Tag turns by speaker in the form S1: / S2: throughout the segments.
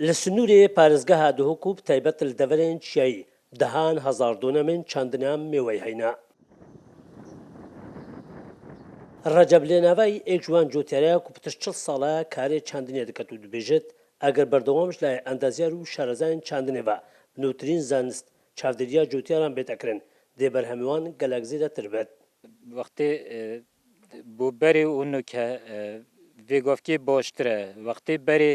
S1: لسنوری پارێزگەها دهۆکوب تایبەت لە دەڤەرێن چیایی دەهان هەزار دۆنە من چاندنیان میوەی هەینا. ڕەجەب لێناڤای ئێک جوان جوتیارەیە کو پتر 40 ساڵە کارێ چاندنیە دەکەت و دەبێژێت ئەگەر بەردەوامش لای ئەندازیار و شارەزایان چاندنێڤە بنووترین زانست چاودێریە جوتیاران بێتەکردن دێ بەرهەمیوان گەلک زیرەتر بێت.
S2: وقتی بو بری اونو که ویگافکی باشتره وقتی بری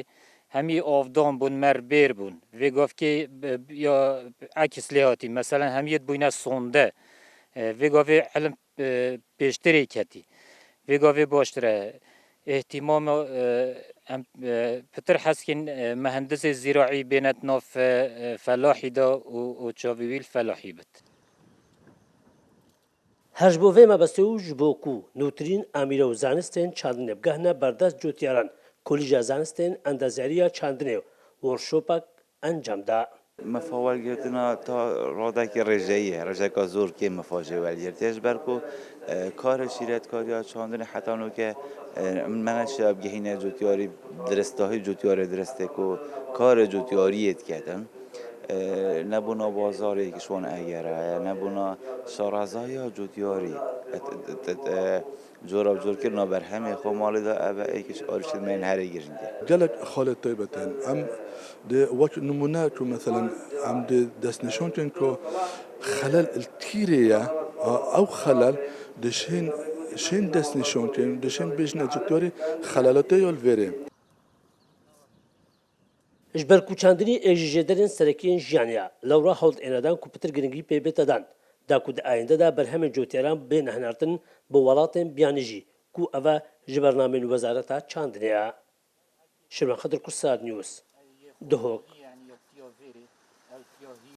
S2: همی آفدان بون مر بیر بون ویگافکی یا عکس لیاتی مثلا همیت بوینه سونده ویگافی علم پیشتری کتی ویگافی باشتره احتمام پتر حسکن مهندس زراعی بینت ناف فلاحی دا و چاویویل فلاحی بد.
S1: هەژبۆڤێ مەبەستێ و ji bo ku nûtirîn amîra û zanistên çandinebgehne berdest cotyaran Kolîja Zanistên Endaziyariya Çandinê workshopek encam da.
S3: مفاول گرتنا تا رادک رژه‌ایه رژه‌کا زور که مفاجئه ولیرتش برکو کار شیرت کاریا چاندن حتی نو که من شب گهینه جوتیاری درستاهی جوتیاری درسته کو کار جوتیاریت کردن نبونا بازاری که شون اگره نبونا شارزای جوتیاری جوراب جور کردن بر همه خو مالی دا اوه ایکش آرشید من هری گرنده
S4: جلك خالد طيبتين ام دي وقت نمونات مثلا ام دي دسنشون كو خلل التيريا او خلل دشين شين دسنشون دشين بيجنا جتوري خلالاتي يول فيري
S1: ji ber ku çandinî ê ji jêderên serekiyên jiyaniya lewra hewld ênedan ku pitir giringî pê bête dan da ku di ayînde de berhemên cotyaran bên hinartin bi welatên biyanî jî ku ev e ji bernameyên Wezareta Çandinê ye. Şirvan Xedir Kursad News Duhok.